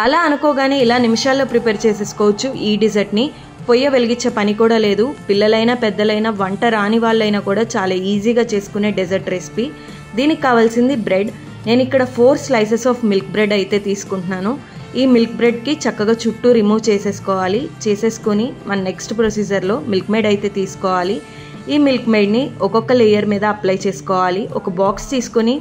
అలా అనుకోగానే ఇలా నిమిషాల్లో ప్రిపేర్ చేసేసుకోవచ్చు ఈ డిజర్ట్ని. పొయ్య వెలిగించే పని కూడా లేదు. పిల్లలైనా పెద్దలైనా వంట రాని వాళ్ళైనా కూడా చాలా ఈజీగా చేసుకునే డెజర్ట్ రెసిపీ. దీనికి కావాల్సింది బ్రెడ్. నేను ఇక్కడ 4 స్లైసెస్ ఆఫ్ మిల్క్ బ్రెడ్ అయితే తీసుకుంటున్నాను. ఈ మిల్క్ బ్రెడ్కి చక్కగా చుట్టూ రిమూవ్ చేసేసుకొని మన నెక్స్ట్ ప్రొసీజర్లో మిల్క్ మేడ్ అయితే తీసుకోవాలి. ఈ మిల్క్ మేడ్ని ఒక్కొక్క లేయర్ మీద అప్లై చేసుకోవాలి. ఒక బాక్స్ తీసుకొని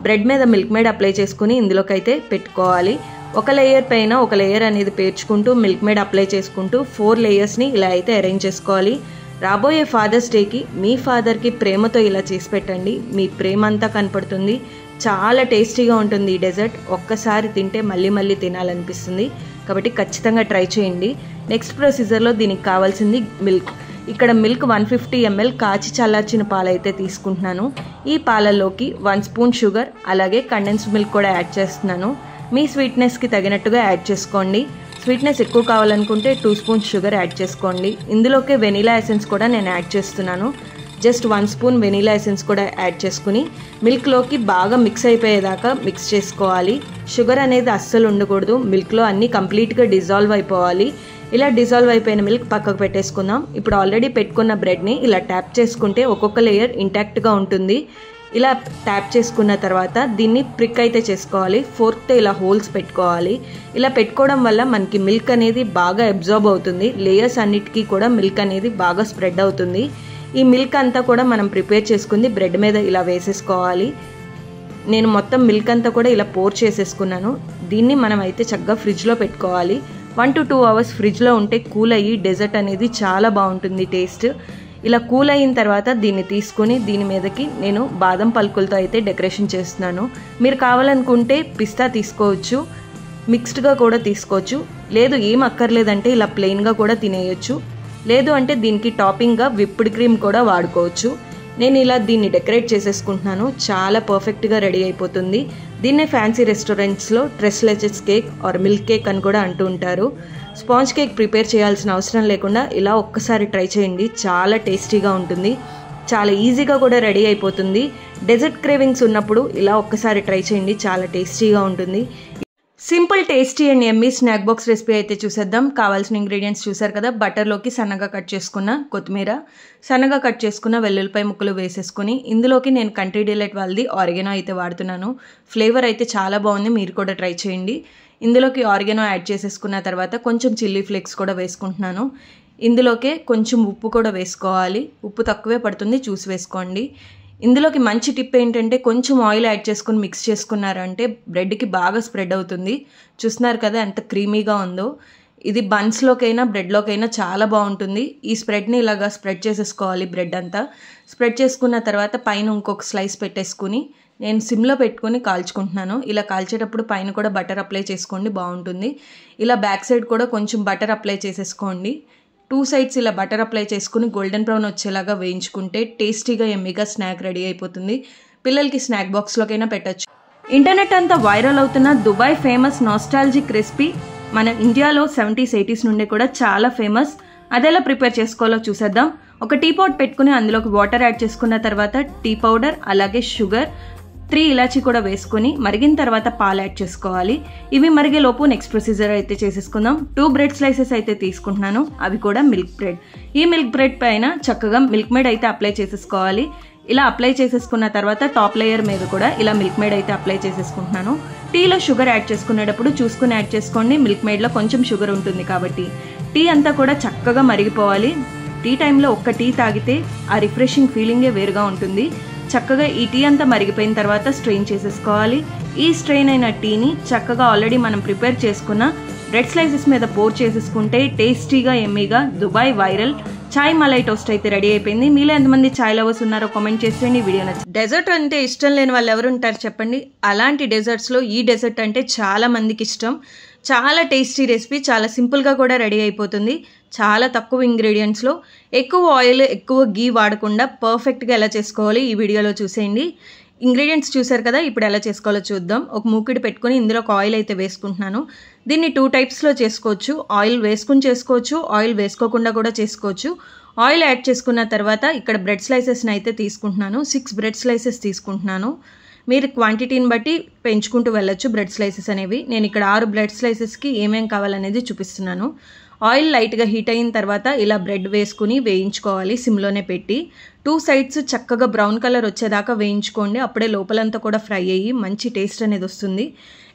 బ్రెడ్ మీద మిల్క్ మేడ్ అప్లై చేసుకుని ఇందులోకి అయితే పెట్టుకోవాలి. ఒక లేయర్ పైన ఒక లేయర్ అనేది పేర్చుకుంటూ మిల్క్ మేడ్ అప్లై చేసుకుంటూ 4 లేయర్స్ని ఇలా అయితే అరేంజ్ చేసుకోవాలి. రాబోయే ఫాదర్స్ డేకి మీ ఫాదర్కి ప్రేమతో ఇలా చేసి పెట్టండి. మీ ప్రేమ అంతా కనపడుతుంది. చాలా టేస్టీగా ఉంటుంది ఈ డెజర్ట్. ఒక్కసారి తింటే మళ్ళీ మళ్ళీ తినాలనిపిస్తుంది. కాబట్టి ఖచ్చితంగా ట్రై చేయండి. నెక్స్ట్ ప్రొసీజర్లో దీనికి కావాల్సింది మిల్క్. ఇక్కడ మిల్క్ 150 ml కాచి చల్లార్చిన పాలు అయితే తీసుకుంటున్నాను. ఈ పాలల్లోకి 1 స్పూన్ షుగర్ అలాగే కండెన్స్డ్ మిల్క్ కూడా యాడ్ చేస్తున్నాను. మీ స్వీట్నెస్కి తగినట్టుగా యాడ్ చేసుకోండి. స్వీట్నెస్ ఎక్కువ కావాలనుకుంటే 2 స్పూన్స్ షుగర్ యాడ్ చేసుకోండి. ఇందులోకే వెనీలా ఎసెన్స్ కూడా నేను యాడ్ చేస్తున్నాను. జస్ట్ 1 స్పూన్ వెనీలా ఎసెన్స్ కూడా యాడ్ చేసుకుని మిల్క్లోకి బాగా మిక్స్ అయిపోయేదాకా మిక్స్ చేసుకోవాలి. షుగర్ అనేది అస్సలు ఉండకూడదు. మిల్క్లో అన్నీ కంప్లీట్గా డిజాల్వ్ అయిపోవాలి. ఇలా డిజాల్వ్ అయిపోయిన మిల్క్ పక్కకు పెట్టేసుకుందాం. ఇప్పుడు ఆల్రెడీ పెట్టుకున్న బ్రెడ్ని ఇలా ట్యాప్ చేసుకుంటే ఒక్కొక్క లేయర్ ఇంటాక్ట్గా ఉంటుంది. ఇలా ట్యాప్ చేసుకున్న తర్వాత దీన్ని ప్రిక్ అయితే చేసుకోవాలి. ఫోర్క్తో ఇలా హోల్స్ పెట్టుకోవాలి. ఇలా పెట్టుకోవడం వల్ల మనకి మిల్క్ అనేది బాగా అబ్జార్బ్ అవుతుంది. లేయర్స్ అన్నిటికీ కూడా మిల్క్ అనేది బాగా స్ప్రెడ్ అవుతుంది. ఈ మిల్క్ అంతా కూడా మనం ప్రిపేర్ చేసుకుంది బ్రెడ్ మీద ఇలా వేసేసుకోవాలి. నేను మొత్తం మిల్క్ అంతా కూడా ఇలా పోర్ చేసేసుకున్నాను. దీన్ని మనం అయితే చక్కగా ఫ్రిడ్జ్లో పెట్టుకోవాలి. 1 to 2 hours ఫ్రిడ్జ్లో ఉంటే కూల్ అయ్యి డెజర్ట్ అనేది చాలా బాగుంటుంది టేస్ట్. ఇలా కూల్ అయిన తర్వాత దీన్ని తీసుకొని దీని మీదకి నేను బాదం పలుకులతో అయితే డెకరేషన్ చేస్తున్నాను. మీరు కావాలనుకుంటే పిస్తా తీసుకోవచ్చు, మిక్స్డ్గా కూడా తీసుకోవచ్చు. లేదు ఏం అక్కర్లేదంటే ఇలా ప్లెయిన్గా కూడా తినేయచ్చు. లేదు అంటే దీనికి టాపింగ్గా విప్డ్ క్రీమ్ కూడా వాడుకోవచ్చు. నేను ఇలా దీన్ని డెకరేట్ చేసేసుకుంటున్నాను. చాలా పర్ఫెక్ట్గా రెడీ అయిపోతుంది. దీన్నే ఫ్యాన్సీ రెస్టారెంట్స్లో tres leches cake or milk cake అని కూడా అంటూ ఉంటారు. స్పాంజ్ కేక్ ప్రిపేర్ చేయాల్సిన అవసరం లేకుండా ఇలా ఒక్కసారి ట్రై చేయండి. చాలా టేస్టీగా ఉంటుంది. చాలా ఈజీగా కూడా రెడీ అయిపోతుంది. డెజర్ట్ క్రేవింగ్స్ ఉన్నప్పుడు ఇలా ఒక్కసారి ట్రై చేయండి. చాలా టేస్టీగా ఉంటుంది. Simple tasty and Emmy snack box recipe అయితే చూసేద్దాం. కావాల్సిన ఇంగ్రీడియంట్స్ చూసారు కదా. బటర్లోకి సన్నగా కట్ చేసుకున్న కొత్తిమీర, సన్నగా కట్ చేసుకున్న వెల్లుల్లిపాయ ముక్కలు వేసేసుకుని ఇందులోకి నేను కంట్రీ డిలైట్ వాళ్ళది ఆరిగనో అయితే వాడుతున్నాను. ఫ్లేవర్ అయితే చాలా బాగుంది. మీరు కూడా ట్రై చేయండి. ఇందులోకి ఆరిగనో యాడ్ చేసేసుకున్న తర్వాత కొంచెం చిల్లీ ఫ్లేక్స్ కూడా వేసుకుంటున్నాను. ఇందులోకే కొంచెం ఉప్పు కూడా వేసుకోవాలి. ఉప్పు తక్కువే పడుతుంది, చూసి వేసుకోండి. ఇందులోకి మంచి టిప్ ఏంటంటే కొంచెం ఆయిల్ యాడ్ చేసుకుని మిక్స్ చేసుకున్నారంటే బ్రెడ్కి బాగా స్ప్రెడ్ అవుతుంది. చూస్తున్నారు కదా ఎంత క్రీమీగా ఉందో. ఇది బన్స్లోకైనా బ్రెడ్లోకైనా చాలా బాగుంటుంది. ఈ స్ప్రెడ్ని ఇలాగా స్ప్రెడ్ చేసేసుకోవాలి. బ్రెడ్ అంతా స్ప్రెడ్ చేసుకున్న తర్వాత పైన ఇంకొక స్లైస్ పెట్టేసుకుని నేను సిమ్లో పెట్టుకుని కాల్చుకుంటున్నాను. ఇలా కాల్చేటప్పుడు పైన కూడా బటర్ అప్లై చేసుకోండి, బాగుంటుంది. ఇలా బ్యాక్ సైడ్ కూడా కొంచెం బటర్ అప్లై చేసేసుకోండి. 2 sides ఇలా బటర్ అప్లై చేసుకుని గోల్డెన్ బ్రౌన్ వచ్చేలాగా వేయించుకుంటే టేస్టీగా ఎమ్మీగా స్నాక్ రెడీ అయిపోతుంది. పిల్లలకి స్నాక్ బాక్స్లోకైనా పెట్టచ్చు. ఇంటర్నెట్ అంతా వైరల్ అవుతున్న దుబాయ్ ఫేమస్ నాస్టాలజిక్ రెసిపీ మన ఇండియాలో 70s 80s నుండి కూడా చాలా ఫేమస్. అదెలా ప్రిపేర్ చేసుకోవాలో చూసేద్దాం. ఒక టీ పాట్ పెట్టుకుని అందులోకి వాటర్ యాడ్ చేసుకున్న తర్వాత టీ పౌడర్ అలాగే షుగర్ 3 ఇలాచీ కూడా వేసుకుని మరిగిన తర్వాత పాలు యాడ్ చేసుకోవాలి. ఇవి మరిగేలోపు నెక్స్ట్ ప్రొసీజర్ అయితే చేసేసుకుందాం. 2 బ్రెడ్ స్లైసెస్ అయితే తీసుకుంటున్నాను. అవి కూడా మిల్క్ బ్రెడ్. ఈ మిల్క్ బ్రెడ్ పైన చక్కగా మిల్క్ మేడ్ అయితే అప్లై చేసేసుకోవాలి. ఇలా అప్లై చేసేసుకున్న తర్వాత టాప్ లేయర్ మీద కూడా ఇలా మిల్క్ మేడ్ అయితే అప్లై చేసేసుకుంటున్నాను. టీలో షుగర్ యాడ్ చేసుకునేటప్పుడు చూసుకుని యాడ్ చేసుకోండి. మిల్క్ మేడ్లో కొంచెం షుగర్ ఉంటుంది కాబట్టి. టీ అంతా కూడా చక్కగా మరిగిపోవాలి. టీ టైంలో ఒక్క టీ తాగితే ఆ రిఫ్రెషింగ్ ఫీలింగే వేరుగా ఉంటుంది. చక్కగా ఈ టీ అంతా మరిగిపోయిన తర్వాత స్ట్రెయిన్ చేసేసుకోవాలి. ఈ స్ట్రెయిన్ అయిన టీని చక్కగా ఆల్రెడీ మనం ప్రిపేర్ చేసుకున్న బ్రెడ్ స్లైసెస్ మీద పోర్ చేసేసుకుంటే టేస్టీగా ఎమ్మీగా దుబాయ్ వైరల్ చాయ్ మలై టోస్ట్ అయితే రెడీ అయిపోయింది. మీలో ఎంతమంది చాయ్ లవర్స్ ఉన్నారో కామెంట్ చేసేయండి. వీడియో నచ్చింది. డెజర్ట్ అంటే ఇష్టం లేని వాళ్ళు ఎవరు ఉంటారు చెప్పండి. అలాంటి డెజర్ట్స్లో ఈ డెజర్ట్ అంటే చాలా మందికి ఇష్టం. చాలా టేస్టీ రెసిపీ, చాలా సింపుల్గా కూడా రెడీ అయిపోతుంది. చాలా తక్కువ ఇంగ్రీడియంట్స్లో ఎక్కువ ఆయిల్ ఎక్కువ గీ వాడకుండా పర్ఫెక్ట్గా ఎలా చేసుకోవాలి ఈ వీడియోలో చూసేయండి. ఇంగ్రీడియంట్స్ చూసారు కదా. ఇప్పుడు ఎలా చేసుకోవాలో చూద్దాం. ఒక మూకిడి పెట్టుకుని ఇందులో ఒక ఆయిల్ అయితే వేసుకుంటున్నాను. దీన్ని 2 typesలో చేసుకోవచ్చు. ఆయిల్ వేసుకుని చేసుకోవచ్చు, ఆయిల్ వేసుకోకుండా కూడా చేసుకోవచ్చు. ఆయిల్ యాడ్ చేసుకున్న తర్వాత ఇక్కడ బ్రెడ్ స్లైసెస్ని అయితే తీసుకుంటున్నాను. 6 బ్రెడ్ స్లైసెస్ తీసుకుంటున్నాను. మీరు క్వాంటిటీని బట్టి పెంచుకుంటూ వెళ్ళొచ్చు బ్రెడ్ స్లైసెస్ అనేవి. నేను ఇక్కడ 6 బ్రెడ్ స్లైసెస్కి ఏమేం కావాలనేది చూపిస్తున్నాను. ఆయిల్ లైట్గా హీట్ అయిన తర్వాత ఇలా బ్రెడ్ వేసుకుని వేయించుకోవాలి సిమ్లోనే పెట్టి. 2 సైడ్స్ చక్కగా బ్రౌన్ కలర్ వచ్చేదాకా వేయించుకోండి. అప్పుడే లోపలంతా కూడా ఫ్రై అయ్యి మంచి టేస్ట్ అనేది వస్తుంది.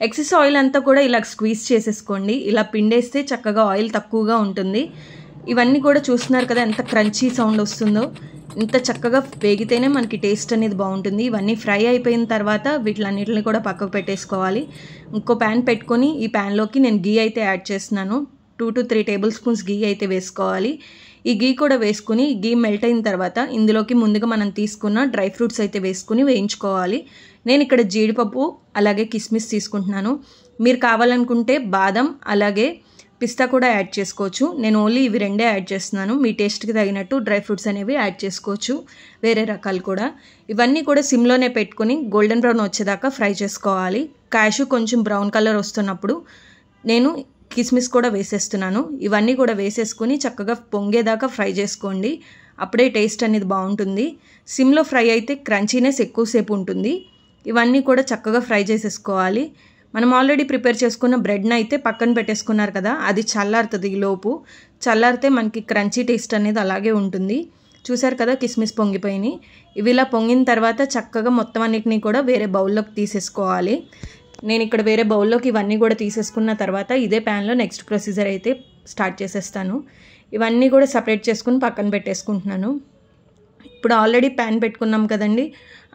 ఎక్సెస్ ఆయిల్ అంతా కూడా ఇలా స్క్వీజ్ చేసేసుకోండి. ఇలా పిండేస్తే చక్కగా ఆయిల్ తక్కువగా ఉంటుంది. ఇవన్నీ కూడా చూస్తున్నారు కదా ఎంత క్రంచీ సౌండ్ వస్తుందో. ఇంత చక్కగా వేగితేనే మనకి టేస్ట్ అనేది బాగుంటుంది. ఇవన్నీ ఫ్రై అయిపోయిన తర్వాత వీటిలన్నిటిని కూడా పక్కకు పెట్టేసుకోవాలి. ఇంకో ప్యాన్ పెట్టుకొని ఈ ప్యాన్లోకి నేను గీ అయితే యాడ్ చేస్తున్నాను. 2 to 3 టేబుల్ స్పూన్స్ గీ అయితే వేసుకోవాలి. ఈ గీ కూడా వేసుకుని గీ మెల్ట్ అయిన తర్వాత ఇందులోకి ముందుగా మనం తీసుకున్న డ్రై ఫ్రూట్స్ అయితే వేసుకుని వేయించుకోవాలి. నేను ఇక్కడ జీడిపప్పు అలాగే కిస్మిస్ తీసుకుంటున్నాను. మీరు కావాలనుకుంటే బాదం అలాగే పిస్తా కూడా యాడ్ చేసుకోవచ్చు. నేను ఓన్లీ ఇవి రెండే యాడ్ చేస్తున్నాను. మీ టేస్ట్కి తగినట్టు డ్రై ఫ్రూట్స్ అనేవి యాడ్ చేసుకోవచ్చు, వేరే రకాలు కూడా. ఇవన్నీ కూడా సిమ్లోనే పెట్టుకుని గోల్డెన్ బ్రౌన్ వచ్చేదాకా ఫ్రై చేసుకోవాలి. క్యాషు కొంచెం బ్రౌన్ కలర్ వస్తున్నప్పుడు నేను కిస్మిస్ కూడా వేసేస్తున్నాను. ఇవన్నీ కూడా వేసేసుకుని చక్కగా పొంగేదాకా ఫ్రై చేసుకోండి. అప్పుడే టేస్ట్ అనేది బాగుంటుంది. సిమ్లో ఫ్రై అయితే క్రంచీనెస్ ఎక్కువసేపు ఉంటుంది. ఇవన్నీ కూడా చక్కగా ఫ్రై చేసేసుకోవాలి. మనం ఆల్రెడీ ప్రిపేర్ చేసుకున్న బ్రెడ్ని అయితే పక్కన పెట్టేసుకున్నారు కదా, అది చల్లారుతుంది. ఈలోపు చల్లారితే మనకి క్రంచీ టేస్ట్ అనేది అలాగే ఉంటుంది. చూసారు కదా కిస్మిస్ పొంగిపోయినాయి. ఇవి ఇలా పొంగిన తర్వాత చక్కగా మొత్తం అన్నిటినీ కూడా వేరే బౌల్లోకి తీసేసుకోవాలి. నేను ఇక్కడ వేరే బౌల్లోకి ఇవన్నీ కూడా తీసేసుకున్న తర్వాత ఇదే ప్యాన్లో నెక్స్ట్ ప్రొసీజర్ అయితే స్టార్ట్ చేసేస్తాను. ఇవన్నీ కూడా సపరేట్ చేసుకుని పక్కన పెట్టేసుకుంటున్నాను. ఇప్పుడు ఆల్రెడీ ప్యాన్ పెట్టుకున్నాం కదండి,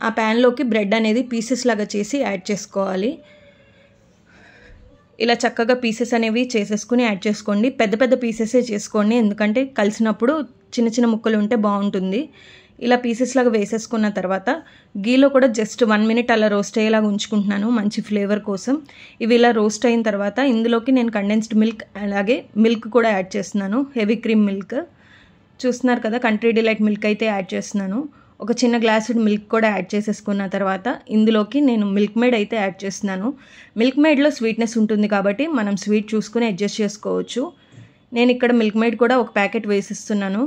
ఆ ప్యాన్లోకి బ్రెడ్ అనేది పీసెస్ లాగా చేసి యాడ్ చేసుకోవాలి. ఇలా చక్కగా పీసెస్ అనేవి చేసేసుకుని యాడ్ చేసుకోండి. పెద్ద పెద్ద పీసెసే చేసుకోండి, ఎందుకంటే కలిసినప్పుడు చిన్న చిన్న ముక్కలు ఉంటే బాగుంటుంది. ఇలా పీసెస్ లాగా వేసేసుకున్న తర్వాత గీలో కూడా జస్ట్ 1 minute అలా రోస్ట్ అయ్యేలాగా ఉంచుకుంటున్నాను మంచి ఫ్లేవర్ కోసం. ఇవి ఇలా రోస్ట్ అయిన తర్వాత ఇందులోకి నేను కండెన్స్డ్ మిల్క్ అలాగే మిల్క్ కూడా యాడ్ చేస్తున్నాను. హెవీ క్రీమ్ మిల్క్ చూస్తున్నారు కదా, కంట్రీ డిలైట్ మిల్క్ అయితే యాడ్ చేస్తున్నాను. ఒక చిన్న గ్లాసుడ్ మిల్క్ కూడా యాడ్ చేసేసుకున్న తర్వాత ఇందులోకి నేను మిల్క్ మేడ్ అయితే యాడ్ చేస్తున్నాను. మిల్క్ మేడ్లో స్వీట్నెస్ ఉంటుంది కాబట్టి మనం స్వీట్ చూసుకుని అడ్జస్ట్ చేసుకోవచ్చు. నేను ఇక్కడ మిల్క్ మేడ్ కూడా ఒక ప్యాకెట్ వేసిస్తున్నాను.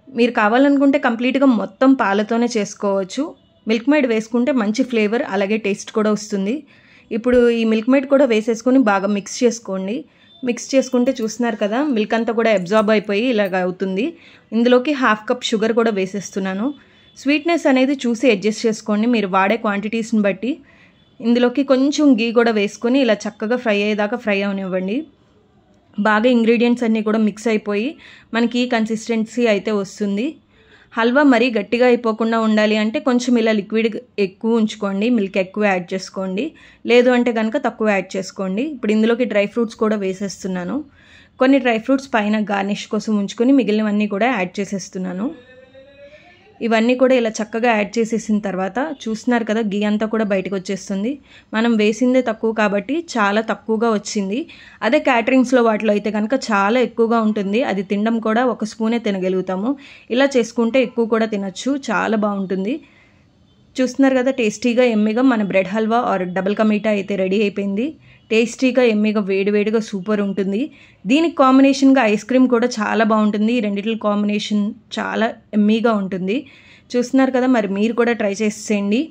మీరు కావాలనుకుంటే కంప్లీట్గా మొత్తం పాలతోనే చేసుకోవచ్చు. మిల్క్ మేడ్ వేసుకుంటే మంచి ఫ్లేవర్ అలాగే టేస్ట్ కూడా వస్తుంది. ఇప్పుడు ఈ మిల్క్ మేడ్ కూడా వేసేసుకొని బాగా మిక్స్ చేసుకోండి. మిక్స్ చేసుకుంటే చూస్తున్నారు కదా మిల్క్ అంతా కూడా అబ్జార్బ్ అయిపోయి ఇలాగ అవుతుంది. ఇందులోకి 1/2 కప్ షుగర్ కూడా వేసేస్తున్నాను. స్వీట్నెస్ అనేది చూసి అడ్జస్ట్ చేసుకోండి మీరు వాడే క్వాంటిటీస్ని బట్టి. ఇందులోకి కొంచెం గీ కూడా వేసుకొని ఇలా చక్కగా ఫ్రై అయ్యేదాకా ఫ్రై అవనివ్వండి. బాగా ఇంగ్రీడియంట్స్ అన్నీ కూడా మిక్స్ అయిపోయి మనకి ఈ కన్సిస్టెన్సీ అయితే వస్తుంది. హల్వా మరీ గట్టిగా అయిపోకుండా ఉండాలి అంటే కొంచెం ఇలా లిక్విడ్ ఎక్కువ ఉంచుకోండి, మిల్క్ ఎక్కువ యాడ్ చేసుకోండి. లేదు అంటే కనుక తక్కువ యాడ్ చేసుకోండి. ఇప్పుడు ఇందులోకి డ్రై ఫ్రూట్స్ కూడా వేసేస్తున్నాను. కొన్ని డ్రై ఫ్రూట్స్ పైన గార్నిష్ కోసం ఉంచుకొని మిగిలినవన్నీ కూడా యాడ్ చేసేస్తున్నాను. ఇవన్నీ కూడా ఇలా చక్కగా యాడ్ చేసేసిన తర్వాత చూస్తున్నారు కదా గీ అంతా కూడా బయటకు వచ్చేస్తుంది. మనం వేసిందే తక్కువ కాబట్టి చాలా తక్కువగా వచ్చింది. అదే క్యాటరింగ్స్లో వాటిలో అయితే కనుక చాలా ఎక్కువగా ఉంటుంది. అది తినడం కూడా 1 స్పూనే తినగలుగుతాము. ఇలా చేసుకుంటే ఎక్కువ కూడా తినచ్చు, చాలా బాగుంటుంది. చూస్తున్నారు కదా టేస్టీగా ఎమ్మిగా మన bread halwa are double ka meetha అయితే రెడీ అయిపోయింది. టేస్టీగా ఎమ్మిగా వేడివేడిగా సూపర్ ఉంటుంది. దీనికి కాంబినేషన్గా ఐస్ క్రీమ్ కూడా చాలా బాగుంటుంది. ఈ రెండిట్ల కాంబినేషన్ చాలా ఎమ్మీగా ఉంటుంది. చూస్తున్నారు కదా, మరి మీరు కూడా ట్రై చేసేయండి.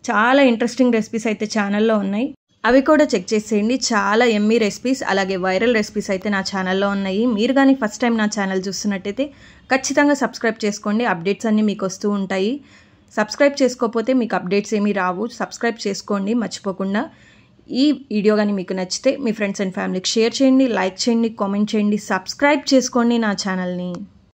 చాలా ఇంట్రెస్టింగ్ రెసిపీస్ అయితే ఛానల్లో ఉన్నాయి, అవి కూడా చెక్ చేసేయండి. చాలా ఎమ్మీ రెసిపీస్ అలాగే వైరల్ రెసిపీస్ అయితే నా ఛానల్లో ఉన్నాయి. మీరు కానీ ఫస్ట్ టైం నా ఛానల్ చూస్తున్నట్టయితే ఖచ్చితంగా సబ్స్క్రైబ్ చేసుకోండి. అప్డేట్స్ అన్నీ మీకు వస్తూ ఉంటాయి. సబ్స్క్రైబ్ చేసుకోకపోతే మీకు అప్డేట్స్ ఏమీ రావు. సబ్స్క్రైబ్ చేసుకోండి మర్చిపోకుండా. ఈ వీడియో కానీ మీకు నచ్చితే మీ ఫ్రెండ్స్ అండ్ ఫ్యామిలీకి షేర్ చేయండి, లైక్ చేయండి, కామెంట్ చేయండి, సబ్స్క్రైబ్ చేసుకోండి నా ఛానల్ని.